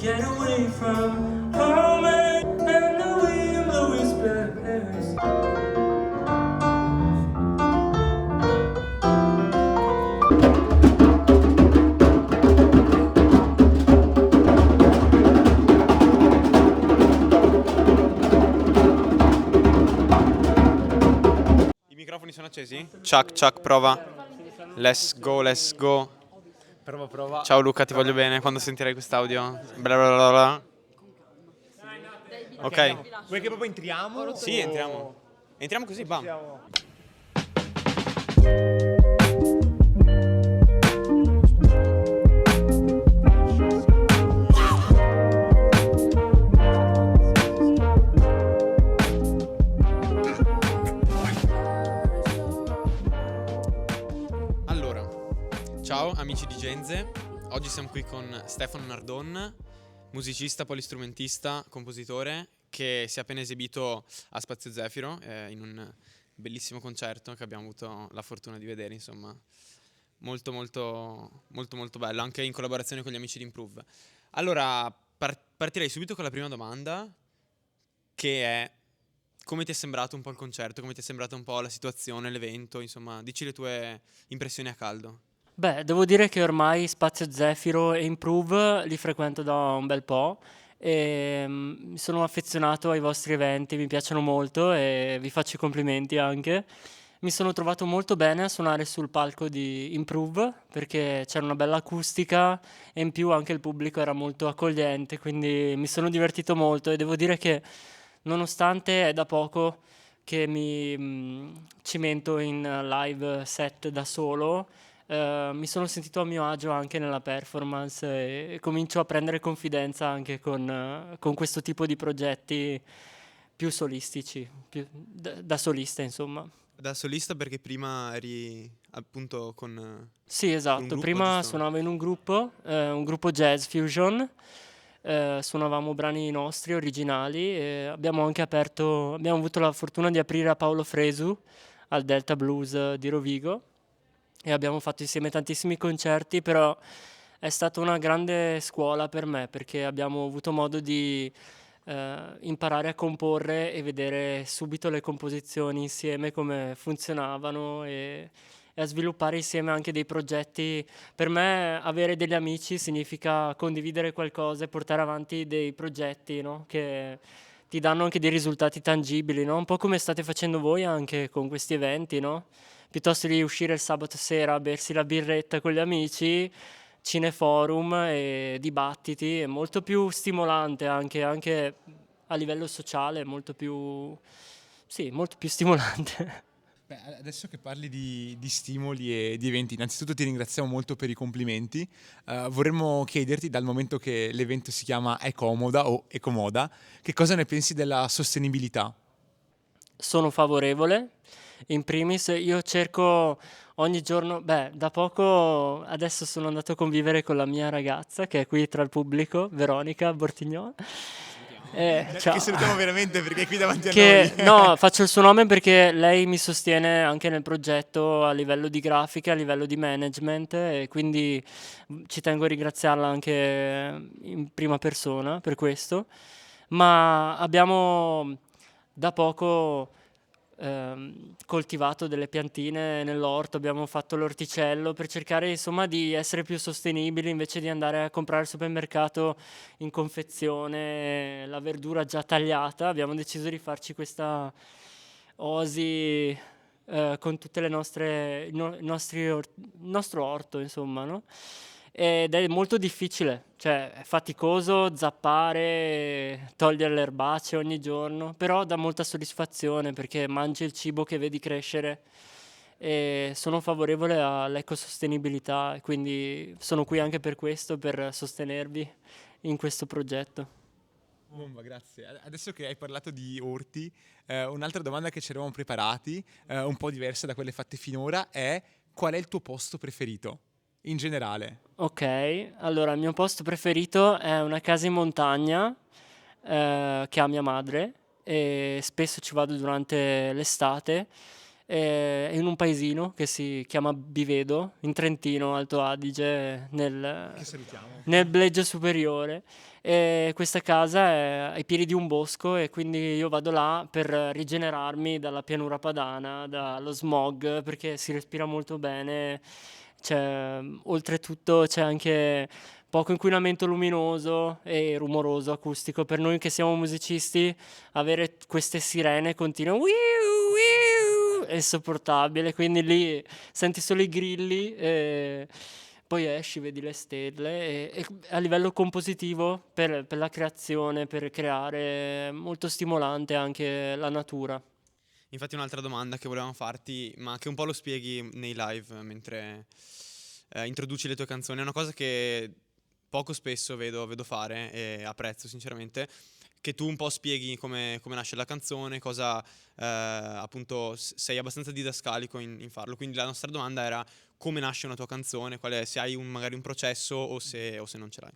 Get away from home and the wind blow his best. I microfoni sono accesi? Chuck, Chuck, prova. Let's go, let's go. Prova. Ciao Luca, ti voglio bene. Quando sentirai quest'audio? Bla bla bla bla. Ok. Vuoi che proprio entriamo? Sì, entriamo. Entriamo così, bam. Allora, ciao amici di Genze. Oggi siamo qui con Stefano Nardon, musicista, polistrumentista, compositore, che si è appena esibito a Spazio Zefiro in un bellissimo concerto che abbiamo avuto la fortuna di vedere, insomma, molto molto molto molto bello, anche in collaborazione con gli amici di Improve. Allora, partirei subito con la prima domanda, che è: come ti è sembrato un po' il concerto, come ti è sembrata un po' la situazione, l'evento, insomma, dici le tue impressioni a caldo. Beh, devo dire che ormai Spazio Zefiro e Improve li frequento da un bel po' e mi sono affezionato ai vostri eventi, mi piacciono molto e vi faccio i complimenti anche. Mi sono trovato molto bene a suonare sul palco di Improve perché c'era una bella acustica e in più anche il pubblico era molto accogliente, quindi mi sono divertito molto e devo dire che nonostante è da poco che mi cimento in live set da solo, mi sono sentito a mio agio anche nella performance e comincio a prendere confidenza anche con questo tipo di progetti più solistici, da solista insomma. Da solista, perché prima eri appunto Sì, con un esatto, gruppo, prima giusto? suonavo in un gruppo jazz fusion, suonavamo brani nostri originali e abbiamo avuto la fortuna di aprire a Paolo Fresu al Delta Blues di Rovigo e abbiamo fatto insieme tantissimi concerti, però è stata una grande scuola per me perché abbiamo avuto modo di imparare a comporre e vedere subito le composizioni insieme come funzionavano e a sviluppare insieme anche dei progetti. Per me avere degli amici significa condividere qualcosa e portare avanti dei progetti, no? Che ti danno anche dei risultati tangibili, no? Un po' come state facendo voi anche con questi eventi, no? Piuttosto di uscire il sabato sera a bersi la birretta con gli amici, cineforum e dibattiti, è molto più stimolante anche a livello sociale, molto più stimolante. Beh, adesso che parli di stimoli e di eventi, innanzitutto ti ringraziamo molto per i complimenti. Vorremmo chiederti, dal momento che l'evento si chiama È Comoda o Ecomoda, che cosa ne pensi della sostenibilità? Sono favorevole. In primis, io cerco ogni giorno, da poco adesso sono andato a convivere con la mia ragazza che è qui tra il pubblico, Veronica Bortignò. Ciao. Che salutiamo veramente perché è qui davanti a Che, noi. no, faccio il suo nome perché lei mi sostiene anche nel progetto a livello di grafica, a livello di management e quindi ci tengo a ringraziarla anche in prima persona per questo. Ma abbiamo da poco coltivato delle piantine nell'orto, abbiamo fatto l'orticello per cercare insomma di essere più sostenibili invece di andare a comprare al supermercato in confezione la verdura già tagliata. Abbiamo deciso di farci questa oasi con tutte le nostre, il nostro orto, insomma, no? Ed è molto difficile, cioè è faticoso zappare, togliere le erbacce ogni giorno, però dà molta soddisfazione perché mangi il cibo che vedi crescere e sono favorevole all'ecosostenibilità e quindi sono qui anche per questo, per sostenervi in questo progetto. Bomba, grazie. Adesso che hai parlato di orti, un'altra domanda che ci eravamo preparati, un po' diversa da quelle fatte finora, è: qual è il tuo posto preferito in generale? Ok, allora il mio posto preferito è una casa in montagna che ha mia madre e spesso ci vado durante l'estate in un paesino che si chiama Bivedo, in Trentino, Alto Adige, Che salutiamo. nel Blegio Superiore. E questa casa è ai piedi di un bosco e quindi io vado là per rigenerarmi dalla pianura padana, dallo smog, perché si respira molto bene. Oltretutto c'è anche poco inquinamento luminoso e rumoroso acustico. Per noi che siamo musicisti, avere queste sirene continue è insopportabile, quindi lì senti solo i grilli e poi esci, vedi le stelle e a livello compositivo per la creazione, per creare, è molto stimolante anche la natura. Infatti un'altra domanda che volevamo farti, ma che un po' lo spieghi nei live mentre introduci le tue canzoni, è una cosa che poco spesso vedo fare e apprezzo sinceramente, che tu un po' spieghi come nasce la canzone, cosa appunto sei abbastanza didascalico in farlo. Quindi la nostra domanda era come nasce una tua canzone, se hai magari un processo o se non ce l'hai.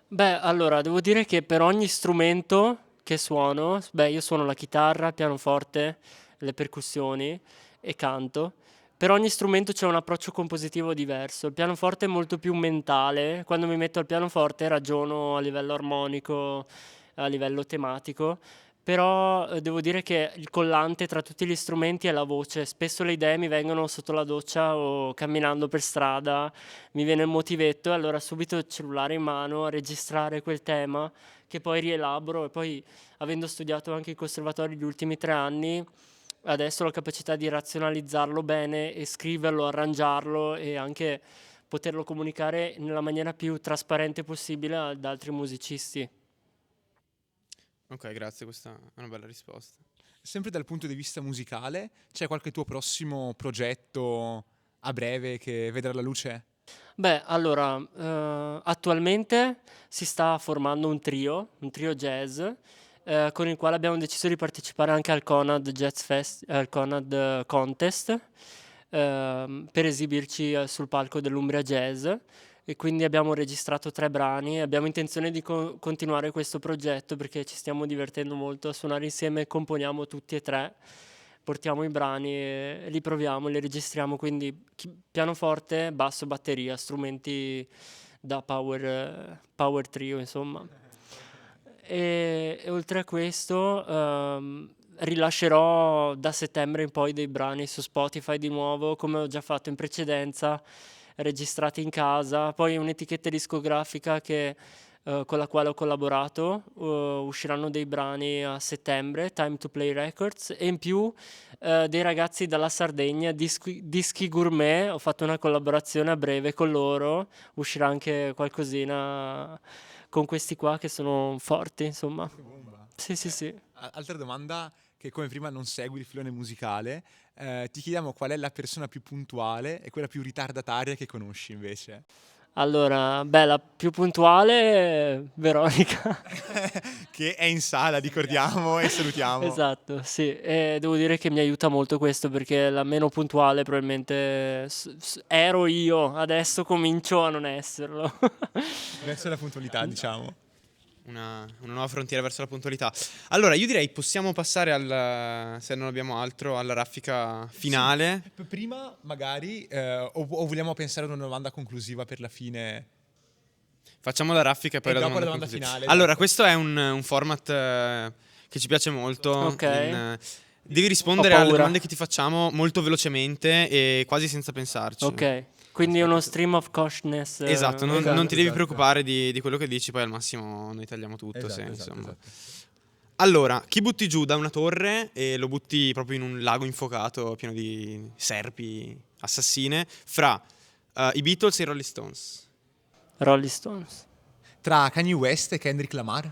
Beh, allora, devo dire che per ogni strumento che suono, io suono la chitarra, il pianoforte, le percussioni e canto. Per ogni strumento c'è un approccio compositivo diverso. Il pianoforte è molto più mentale. Quando mi metto al pianoforte ragiono a livello armonico, a livello tematico. Però devo dire che il collante tra tutti gli strumenti è la voce. Spesso le idee mi vengono sotto la doccia o camminando per strada, mi viene il motivetto e allora subito il cellulare in mano a registrare quel tema che poi rielaboro e poi avendo studiato anche in conservatorio gli ultimi 3 anni, adesso ho la capacità di razionalizzarlo bene e scriverlo, arrangiarlo e anche poterlo comunicare nella maniera più trasparente possibile ad altri musicisti. Ok, grazie, questa è una bella risposta. Sempre dal punto di vista musicale, c'è qualche tuo prossimo progetto a breve che vedrà la luce? Beh, allora, attualmente si sta formando un trio jazz, con il quale abbiamo deciso di partecipare anche al Conad Jazz al Conad Contest, per esibirci sul palco dell'Umbria Jazz. E quindi abbiamo registrato 3 brani e abbiamo intenzione di continuare questo progetto perché ci stiamo divertendo molto a suonare insieme, componiamo tutti e 3, portiamo i brani e li proviamo, li registriamo, quindi pianoforte, basso, batteria, strumenti da power trio, insomma. E oltre a questo rilascerò da settembre in poi dei brani su Spotify di nuovo, come ho già fatto in precedenza, registrati in casa, poi un'etichetta discografica con la quale ho collaborato, usciranno dei brani a settembre, Time to Play Records, e in più dei ragazzi dalla Sardegna, Dischi Gourmet, ho fatto una collaborazione a breve con loro, uscirà anche qualcosina con questi qua che sono forti, insomma. Che bomba. Sì, sì, sì. Altra domanda, che come prima non segui il filone musicale, ti chiediamo qual è la persona più puntuale e quella più ritardataria che conosci invece. Allora, la più puntuale è Veronica. Che è in sala, ricordiamo e salutiamo. Esatto, sì, e devo dire che mi aiuta molto questo perché la meno puntuale probabilmente ero io, adesso comincio a non esserlo. Verso la puntualità, diciamo. Una nuova frontiera verso la puntualità. Allora, io direi possiamo passare se non abbiamo altro, alla raffica finale. Sì. Prima, magari, o vogliamo pensare ad una domanda conclusiva per la fine? Facciamo la raffica e poi E la dopo domanda la domanda conclusiva. finale, Allora, esatto. questo è un format che ci piace molto. Ok. Devi rispondere Ho alle paura. domande che ti facciamo molto velocemente e quasi senza pensarci. Ok, quindi uno stream of consciousness. Esatto, non Esatto, ti devi esatto. preoccupare di quello che dici, poi al massimo noi tagliamo tutto. Esatto, se, esatto, insomma. esatto. Allora, chi butti giù da una torre e lo butti proprio in un lago infuocato pieno di serpi assassine fra i Beatles e i Rolling Stones? Rolling Stones. Tra Kanye West e Kendrick Lamar?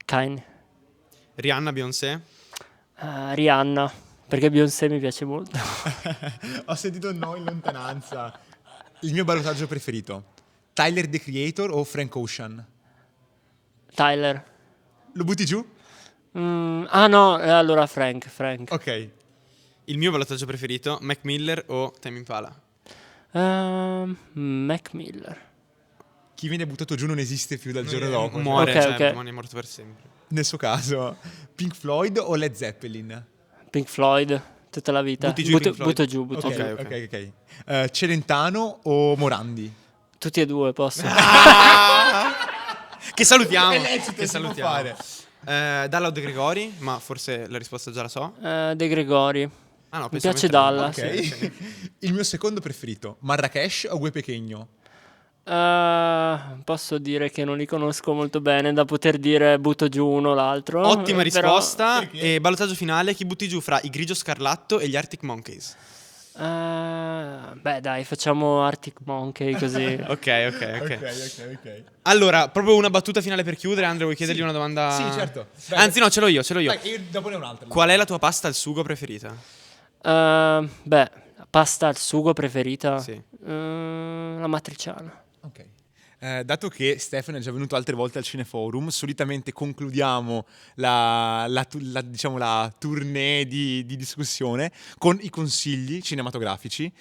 Kanye. Rihanna, Beyoncé? Rihanna, perché Beyoncé mi piace molto. Ho sentito no in lontananza. Il mio ballottaggio preferito. Tyler, The Creator o Frank Ocean? Tyler. Lo butti giù? No, allora Frank. Ok. Il mio ballottaggio preferito, Mac Miller o Tame Impala? Mac Miller. Chi viene buttato giù non esiste più dal giorno dopo. Muore, Ok, cioè, ok. rimane morto per sempre. Nel suo caso, Pink Floyd o Led Zeppelin? Pink Floyd. tutta la vita. Butti giù i Pink Floyd? Butto giù, butto Ok, giù. ok. Celentano o Morandi? Tutti e due posso. Che salutiamo. È lecito, Che si può salutiamo. fare. Dallas o De Gregori, ma forse la risposta già la so. De Gregori. Ah no, Mi pensavo piace entrambi. Dallas. Ok. Il mio secondo preferito, Marrakesh o Gue Pequeno? Posso dire che non li conosco molto bene da poter dire butto giù uno o l'altro. Ottima però, risposta. Perché? E ballottaggio finale, chi butti giù fra i Grigio Scarlatto e gli Arctic Monkeys? beh, dai, facciamo Arctic Monkey così. Ok. Allora, proprio una battuta finale per chiudere. Andrea, vuoi chiedergli una domanda? Sì, certo. Vai. Anzi, no, ce l'ho io. Dai, io dopo ne ho un'altra. Qual è la tua pasta al sugo preferita? Beh, pasta al sugo preferita? Sì. La matriciana. Ok. Dato che Stefano è già venuto altre volte al Cineforum, solitamente concludiamo diciamo, la tournée di discussione con i consigli cinematografici,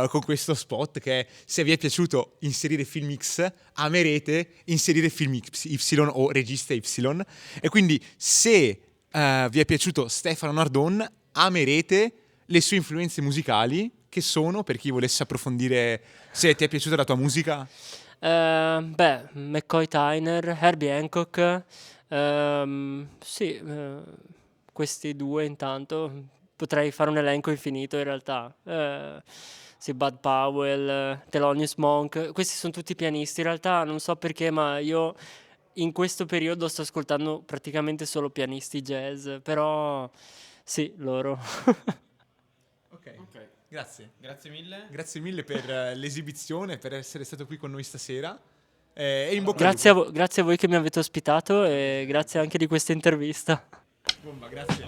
con questo spot che è: se vi è piaciuto inserire film X, amerete inserire film Y o regista Y. E quindi se vi è piaciuto Stefano Nardon, amerete le sue influenze musicali, che sono, per chi volesse approfondire se ti è piaciuta la tua musica. Beh, McCoy Tyner, Herbie Hancock, sì, questi due intanto. Potrei fare un elenco infinito in realtà. Sì, Bud Powell, Thelonious Monk, questi sono tutti pianisti. In realtà non so perché, ma io in questo periodo sto ascoltando praticamente solo pianisti jazz, però sì, loro. Ok. Grazie. Grazie mille. Grazie mille per l'esibizione, per essere stato qui con noi stasera. E in bocca al Grazie lupo. grazie a voi che mi avete ospitato e grazie anche di questa intervista. Bomba, grazie.